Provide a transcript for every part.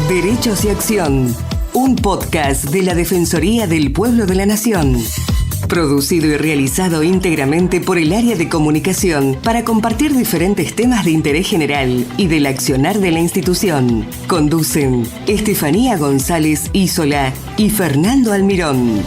Derechos y Acción, un podcast de la Defensoría del Pueblo de la Nación. Producido y realizado íntegramente por el área de comunicación para compartir diferentes temas de interés general y del accionar de la institución. Conducen Estefanía González Isola y Fernando Almirón.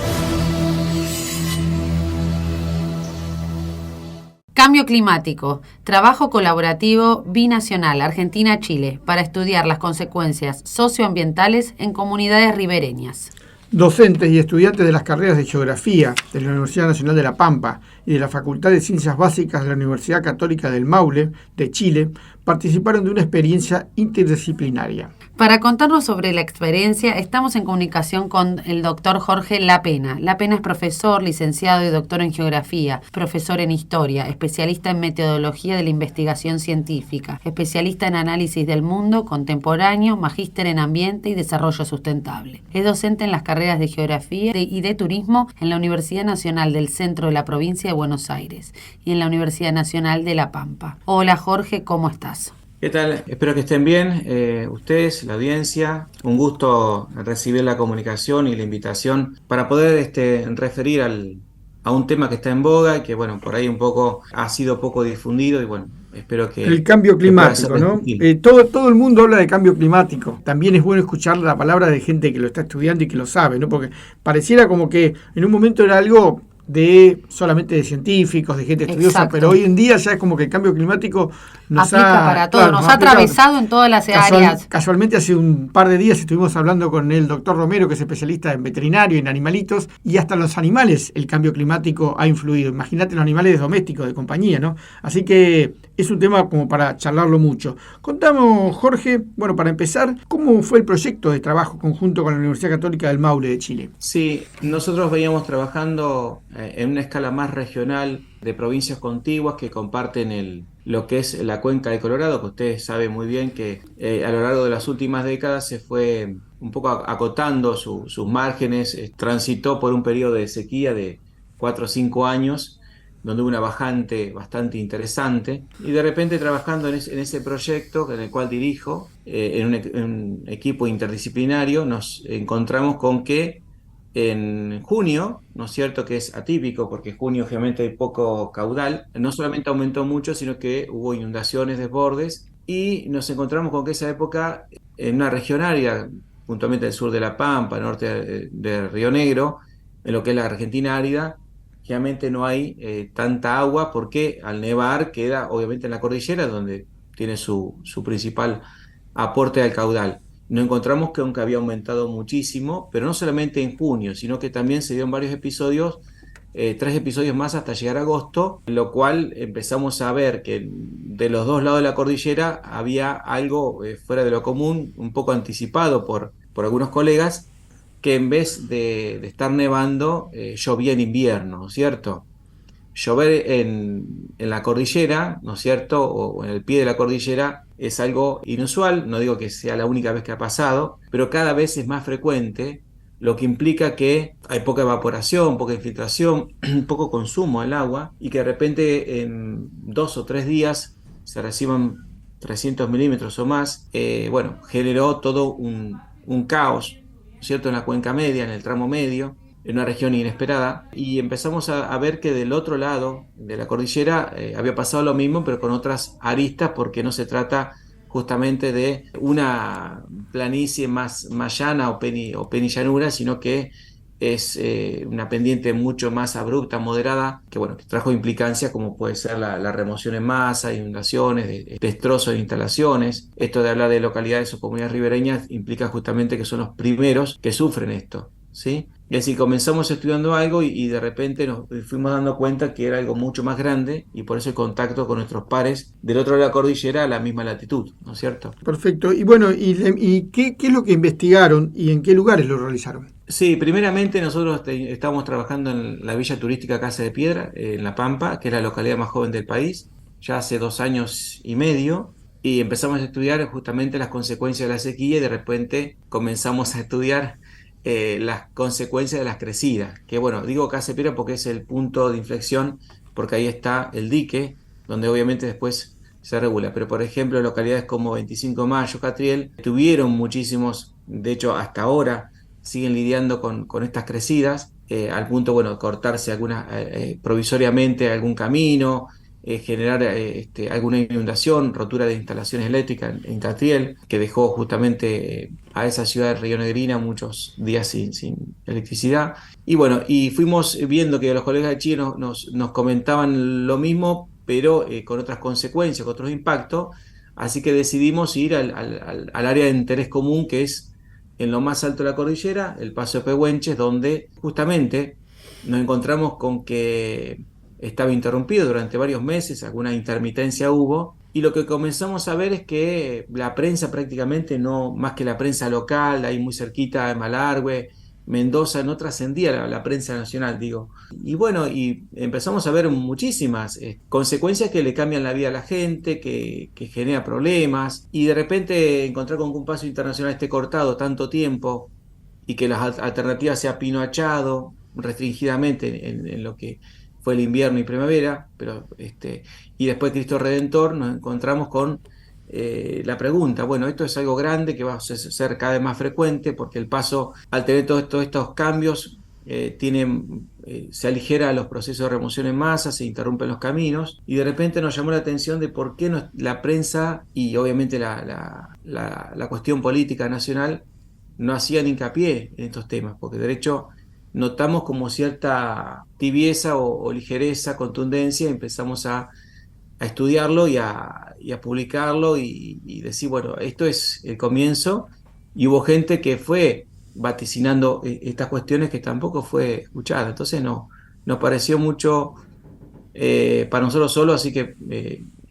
Cambio climático, trabajo colaborativo binacional Argentina-Chile para estudiar las consecuencias socioambientales en comunidades ribereñas. Docentes y estudiantes de las carreras de Geografía de la Universidad Nacional de La Pampa y de la Facultad de Ciencias Básicas de la Universidad Católica del Maule, de Chile, participaron de una experiencia interdisciplinaria. Para contarnos sobre la experiencia, estamos en comunicación con el doctor Jorge Lapena. Lapena es profesor, licenciado y doctor en Geografía, profesor en Historia, especialista en Metodología de la Investigación Científica, especialista en Análisis del Mundo Contemporáneo, magíster en Ambiente y Desarrollo Sustentable. Es docente en las carreras de Geografía y de Turismo en la Universidad Nacional del Centro de la Provincia de Buenos Aires y en la Universidad Nacional de La Pampa. Hola Jorge, ¿cómo estás? ¿Qué tal? Espero que estén bien, ustedes, la audiencia. Un gusto recibir la comunicación y la invitación para poder referir a un tema que está en boga y que, bueno, por ahí un poco ha sido poco difundido y, bueno, espero que... El cambio climático, ¿no? Todo el mundo habla de cambio climático. También es bueno escuchar la palabra de gente que lo está estudiando y que lo sabe, ¿no? Porque pareciera como que en un momento era algo solamente de científicos, de gente estudiosa. Exacto. Pero hoy en día ya es como que el cambio climático nos aplica para todo, nos ha atravesado en todas las áreas. Casualmente hace un par de días estuvimos hablando con el doctor Romero, que es especialista en veterinario y en animalitos, y hasta los animales el cambio climático ha influido. Imagínate los animales domésticos de compañía, ¿no? Así que es un tema como para charlarlo mucho. Contamos, Jorge, bueno, para empezar, ¿cómo fue el proyecto de trabajo conjunto con la Universidad Católica del Maule de Chile? Sí, nosotros veníamos trabajando en una escala más regional de provincias contiguas que comparten lo que es la cuenca del Colorado, que ustedes saben muy bien que a lo largo de las últimas décadas se fue un poco acotando sus márgenes, transitó por un periodo de sequía de 4 o 5 años, donde hubo una bajante bastante interesante, y de repente trabajando en ese proyecto en el cual dirijo, en un equipo interdisciplinario, nos encontramos con que en junio, ¿no es cierto?, que es atípico porque en junio obviamente hay poco caudal, no solamente aumentó mucho, sino que hubo inundaciones, desbordes, y nos encontramos con que esa época, en una región árida, puntualmente el sur de La Pampa, norte de Río Negro, en lo que es la Argentina árida, realmente no hay tanta agua porque al nevar queda obviamente en la cordillera, donde tiene su principal aporte al caudal. Nos encontramos que aunque había aumentado muchísimo, pero no solamente en junio, sino que también se dieron varios episodios, 3 episodios más hasta llegar a agosto, en lo cual empezamos a ver que de los dos lados de la cordillera había algo fuera de lo común, un poco anticipado por algunos colegas, que en vez de estar nevando, llovía en invierno, ¿no es cierto? Llover en la cordillera, ¿no es cierto?, o en el pie de la cordillera, es algo inusual. No digo que sea la única vez que ha pasado, pero cada vez es más frecuente, lo que implica que hay poca evaporación, poca infiltración, poco consumo del agua, y que de repente en 2 o 3 días se reciban 300 milímetros o más. Bueno, generó todo un caos, ¿cierto?, en la cuenca media, en el tramo medio, en una región inesperada, y empezamos a ver que del otro lado de la cordillera había pasado lo mismo, pero con otras aristas, porque no se trata justamente de una planicie más llana o penillanura, sino que es una pendiente mucho más abrupta, moderada, que bueno, que trajo implicancias como puede ser la remoción en masa, inundaciones, destrozos de instalaciones. Esto de hablar de localidades o comunidades ribereñas implica justamente que son los primeros que sufren esto, ¿sí? Es decir, comenzamos estudiando algo y de repente nos fuimos dando cuenta que era algo mucho más grande, y por eso el contacto con nuestros pares del otro lado de la cordillera a la misma latitud, ¿no es cierto? Perfecto. Y bueno, ¿y qué es lo que investigaron y en qué lugares lo realizaron? Sí, primeramente nosotros estábamos trabajando en la Villa Turística Casa de Piedra, en La Pampa, que es la localidad más joven del país, ya hace 2 años y medio, y empezamos a estudiar justamente las consecuencias de la sequía, y de repente comenzamos a estudiar las consecuencias de las crecidas, que bueno, digo Casa de Piedra porque es el punto de inflexión, porque ahí está el dique, donde obviamente después se regula. Pero por ejemplo, localidades como 25 de Mayo, Catriel, tuvieron muchísimos, de hecho hasta ahora siguen lidiando con estas crecidas, al punto, bueno, de cortarse provisoriamente algún camino, generar alguna inundación, rotura de instalaciones eléctricas en Catriel, que dejó justamente a esa ciudad rionegrina muchos días sin electricidad. Y bueno, y fuimos viendo que los colegas de Chile nos comentaban lo mismo, pero con otras consecuencias, con otros impactos, así que decidimos ir al área de interés común, que es en lo más alto de la cordillera, el Paso de Pehuenches, donde justamente nos encontramos con que estaba interrumpido durante varios meses, alguna intermitencia hubo, y lo que comenzamos a ver es que la prensa prácticamente no, más que la prensa local, ahí muy cerquita de Malargüe, Mendoza, no trascendía la prensa nacional, digo. Y bueno, y empezamos a ver muchísimas consecuencias que le cambian la vida a la gente, que genera problemas, y de repente encontrar con que un paso internacional esté cortado tanto tiempo y que las alternativas sea Pino Achado, restringidamente en lo que fue el invierno y primavera, pero y después Cristo Redentor, nos encontramos con la pregunta, bueno, esto es algo grande que va a ser cada vez más frecuente porque el paso, al tener todos estos cambios, se aligera los procesos de remoción en masa, se interrumpen los caminos y de repente nos llamó la atención de por qué la prensa y obviamente la cuestión política nacional no hacían hincapié en estos temas, porque de hecho notamos como cierta tibieza o ligereza, contundencia, y empezamos a estudiarlo y a publicarlo y decir, bueno, esto es el comienzo, y hubo gente que fue vaticinando estas cuestiones que tampoco fue escuchada, entonces nos pareció mucho para nosotros solos, así que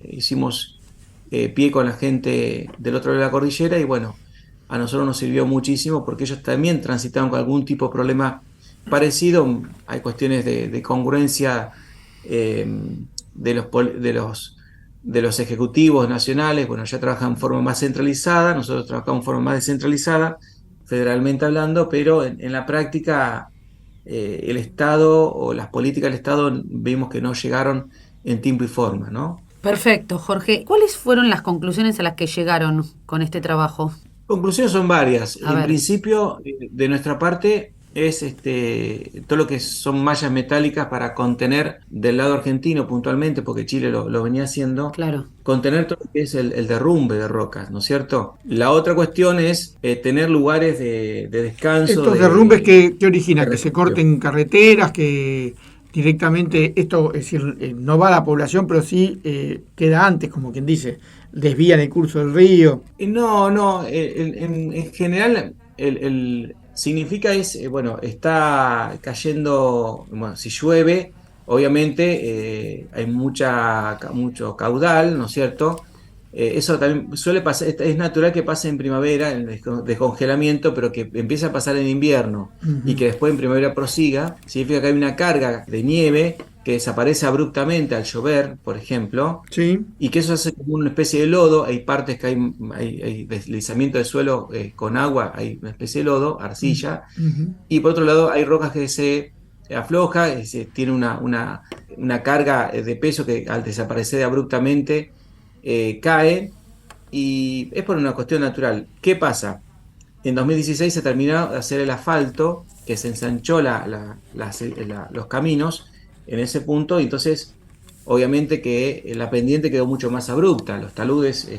hicimos pie con la gente del otro lado de la cordillera y bueno, a nosotros nos sirvió muchísimo porque ellos también transitaron con algún tipo de problema parecido. Hay cuestiones de congruencia de los ejecutivos nacionales. Bueno, ya trabajan en forma más centralizada, nosotros trabajamos en forma más descentralizada, federalmente hablando, pero en la práctica el Estado o las políticas del Estado vimos que no llegaron en tiempo y forma, ¿no? Perfecto, Jorge. ¿Cuáles fueron las conclusiones a las que llegaron con este trabajo? Conclusiones son varias. A En ver. principio, de nuestra parte, es todo lo que son mallas metálicas para contener del lado argentino puntualmente, porque Chile lo venía haciendo, Claro. contener todo lo que es el derrumbe de rocas, ¿no es cierto? La otra cuestión es tener lugares de descanso. Estos derrumbes que originan, de que se refugio. corten carreteras, que directamente esto, es decir, no va a la población, pero sí queda antes, como quien dice, desvían el curso del río. No, en general significa bueno, está cayendo, bueno, si llueve, obviamente hay mucho caudal, ¿no es cierto? Eso también suele pasar, es natural que pase en primavera, en el descongelamiento, pero que empiece a pasar en invierno y que después en primavera prosiga, significa que hay una carga de nieve que desaparece abruptamente al llover, por ejemplo, Sí. y que eso hace como una especie de lodo. Hay partes que hay deslizamiento de suelo con agua, hay una especie de lodo, arcilla, Ujú. y por otro lado hay rocas que se afloja, tiene una carga de peso que al desaparecer abruptamente cae, y es por una cuestión natural. ¿Qué pasa? En 2016 se terminó de hacer el asfalto, que se ensanchó los caminos en ese punto, y entonces obviamente que la pendiente quedó mucho más abrupta, los taludes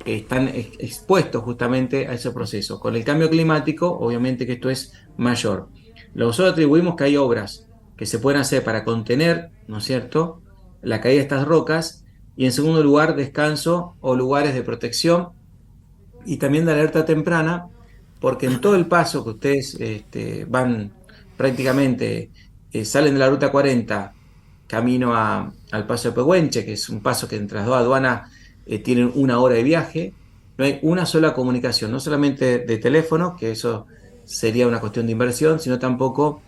están expuestos justamente a ese proceso. Con el cambio climático, obviamente que esto es mayor. Nosotros atribuimos que hay obras que se pueden hacer para contener, ¿no es cierto?, la caída de estas rocas, y en segundo lugar, descanso o lugares de protección y también de alerta temprana, porque en todo el paso que ustedes van prácticamente, salen de la ruta 40 camino al paso de Pehuenche, que es un paso que entre las dos aduanas tienen 1 hora de viaje, no hay una sola comunicación, no solamente de teléfono, que eso sería una cuestión de inversión, sino tampoco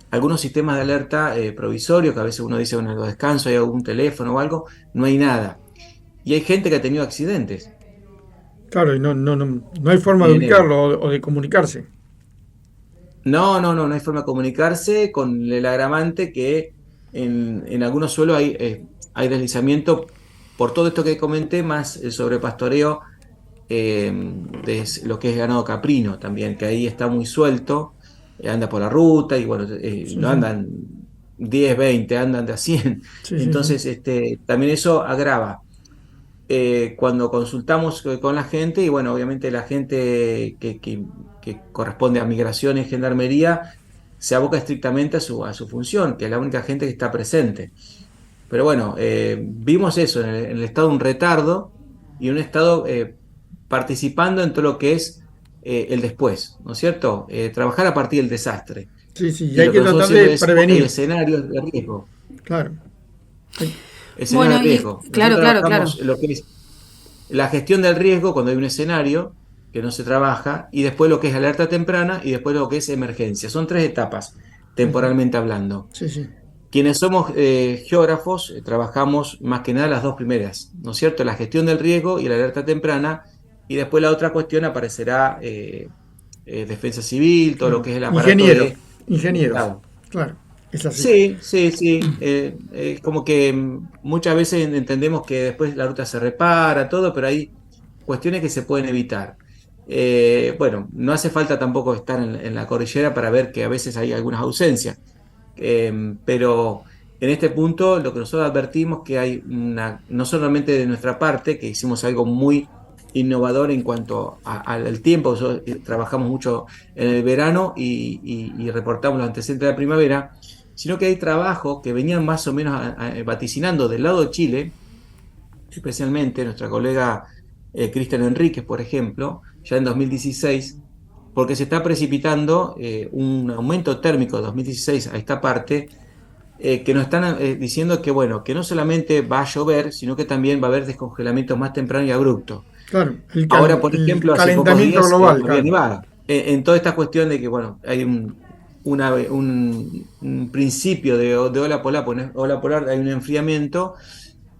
algunos sistemas de alerta provisorios, que a veces uno dice, bueno, en los descansos hay algún teléfono o algo, no hay nada. Y hay gente que ha tenido accidentes. Claro, y no hay forma de Tiene, ubicarlo o de comunicarse. no hay forma de comunicarse, con el agravante que en algunos suelos hay deslizamiento por todo esto que comenté, más el sobrepastoreo de lo que es ganado caprino también, que ahí está muy suelto, anda por la ruta y bueno, Sí, no sí. andan 10 20 andan de a 100. Sí, sí, sí. Entonces, también eso agrava. Cuando consultamos con la gente, y bueno, obviamente la gente que corresponde a migración y gendarmería se aboca estrictamente a su función, que es la única gente que está presente. Pero bueno, vimos eso, en el estado un retardo y un estado participando en todo lo que es el después, ¿no es cierto? Trabajar a partir del desastre. Sí, sí, y Y hay lo que que nosotros tratar siempre de decimos que hay prevenir. escenarios de riesgo. Claro. Hay- Escenarios Bueno, de y riesgo. Nosotros claro, claro, claro. trabajamos lo que es la gestión del riesgo cuando hay un escenario que no se trabaja, y después lo que es alerta temprana y después lo que es emergencia. Son 3 etapas, Ujú. temporalmente hablando. Sí, sí. Quienes somos geógrafos, trabajamos más que nada las 2 primeras, ¿no es cierto? La gestión del riesgo y la alerta temprana, y después la otra cuestión aparecerá defensa civil, todo lo Claro. que es el aparato Ingenieros. de Ingenieros. Estado. Claro. Es así. Sí, sí, sí. Como que muchas veces entendemos que después la ruta se repara, todo, pero hay cuestiones que se pueden evitar. Bueno, no hace falta tampoco estar en la cordillera para ver que a veces hay algunas ausencias. Pero en este punto lo que nosotros advertimos que hay no solamente de nuestra parte, que hicimos algo muy innovador en cuanto al tiempo. Nosotros trabajamos mucho en el verano y reportamos los antecedentes de la primavera, sino que hay trabajos que venían más o menos vaticinando del lado de Chile, especialmente nuestra colega Cristian Enríquez, por ejemplo, ya en 2016, porque se está precipitando un aumento térmico de 2016 a esta parte, que nos están diciendo que, bueno, que no solamente va a llover, sino que también va a haber descongelamientos más tempranos y abruptos. Claro. Ahora, por El ejemplo, hace pocos calentamiento días global, había claro. nevada. En toda esta cuestión de que, bueno, hay un principio de ola polar, ola polar, hay un enfriamiento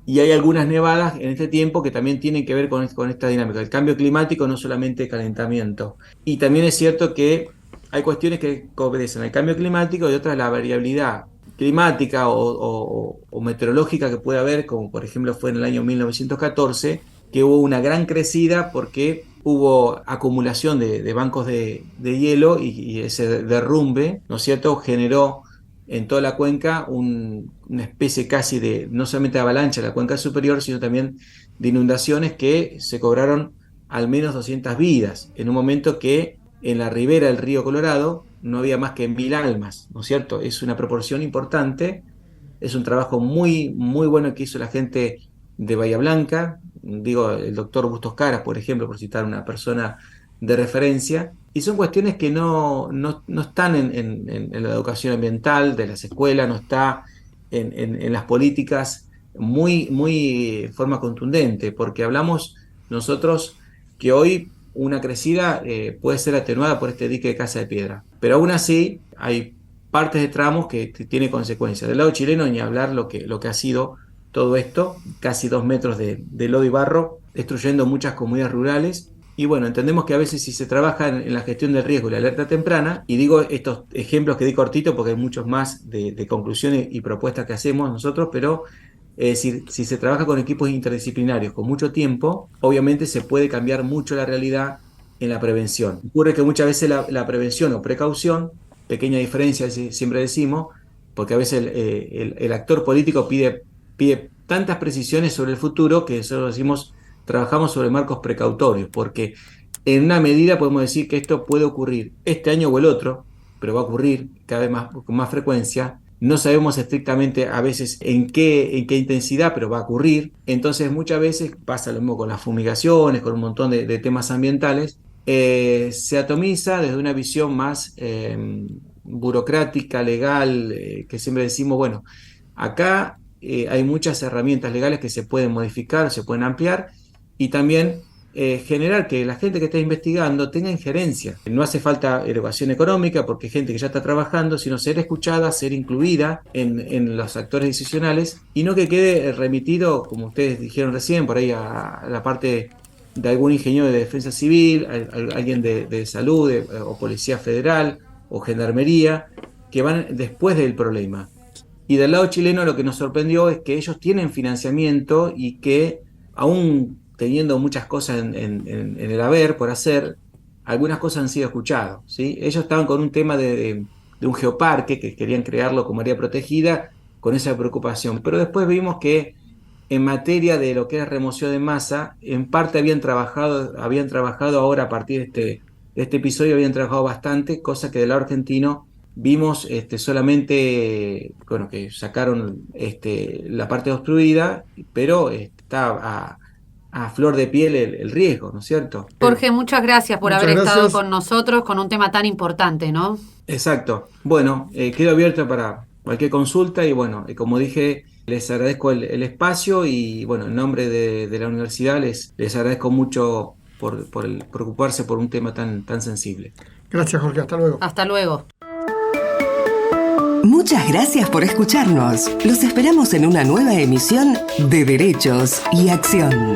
y hay algunas nevadas en este tiempo que también tienen que ver con esta dinámica. El cambio climático no solamente calentamiento. Y también es cierto que hay cuestiones que obedecen al cambio climático y otras la variabilidad climática o meteorológica que puede haber, como por ejemplo fue en el año 1914, que hubo una gran crecida porque hubo acumulación de bancos de hielo y ese derrumbe, ¿no es cierto?, generó en toda la cuenca una especie casi de, no solamente de avalancha en la cuenca superior, sino también de inundaciones que se cobraron al menos 200 vidas, en un momento que en la ribera del río Colorado no había más que 1000 almas, ¿no es cierto? Es una proporción importante, es un trabajo muy, muy bueno que hizo la gente de Bahía Blanca, digo, el doctor Bustos Caras, por ejemplo, por citar una persona de referencia, y son cuestiones que no están en la educación ambiental de las escuelas, no está en las políticas muy, muy forma contundente, porque hablamos nosotros que hoy una crecida puede ser atenuada por este dique de casa de piedra, pero aún así hay partes de tramos que tiene consecuencias. Del lado chileno, ni hablar lo que ha sido todo esto, casi 2 metros de lodo y barro, destruyendo muchas comunidades rurales. Y bueno, entendemos que a veces si se trabaja en la gestión del riesgo y la alerta temprana, y digo estos ejemplos que di cortito porque hay muchos más de conclusiones y propuestas que hacemos nosotros, pero si se trabaja con equipos interdisciplinarios con mucho tiempo, obviamente se puede cambiar mucho la realidad en la prevención. Ocurre que muchas veces la prevención o precaución, pequeña diferencia siempre decimos, porque a veces el actor político pide tantas precisiones sobre el futuro que nosotros decimos, trabajamos sobre marcos precautorios, porque en una medida podemos decir que esto puede ocurrir este año o el otro, pero va a ocurrir cada vez más, con más frecuencia. No sabemos estrictamente a veces en qué intensidad, pero va a ocurrir. Entonces muchas veces pasa lo mismo con las fumigaciones, con un montón de temas ambientales. Se atomiza desde una visión más burocrática, legal, que siempre decimos, bueno, acá hay muchas herramientas legales que se pueden modificar, se pueden ampliar y también generar que la gente que está investigando tenga injerencia. No hace falta erogación económica porque hay gente que ya está trabajando, sino ser escuchada, ser incluida en los actores decisionales y no que quede remitido, como ustedes dijeron recién, por ahí a la parte de algún ingeniero de defensa civil, alguien de salud o policía federal o gendarmería, que van después del problema. Y del lado chileno lo que nos sorprendió es que ellos tienen financiamiento y que aún teniendo muchas cosas en el haber por hacer, algunas cosas han sido escuchadas, ¿sí? Ellos estaban con un tema de un geoparque que querían crearlo como área protegida con esa preocupación, pero después vimos que en materia de lo que es remoción de masa, en parte habían trabajado ahora a partir de este episodio, habían trabajado bastante, cosa que del lado argentino vimos solamente, bueno, que sacaron la parte obstruida, pero está a flor de piel el riesgo, ¿no es cierto? Jorge, muchas gracias por Muchas haber gracias. estado con nosotros con un tema tan importante, ¿no? Exacto. Bueno, quedo abierto para cualquier consulta y bueno, como dije, les agradezco el espacio y bueno, en nombre de la universidad les agradezco mucho por preocuparse por un tema tan sensible. Gracias, Jorge. Hasta luego. Hasta luego. Muchas gracias por escucharnos. Los esperamos en una nueva emisión de Derechos y Acción.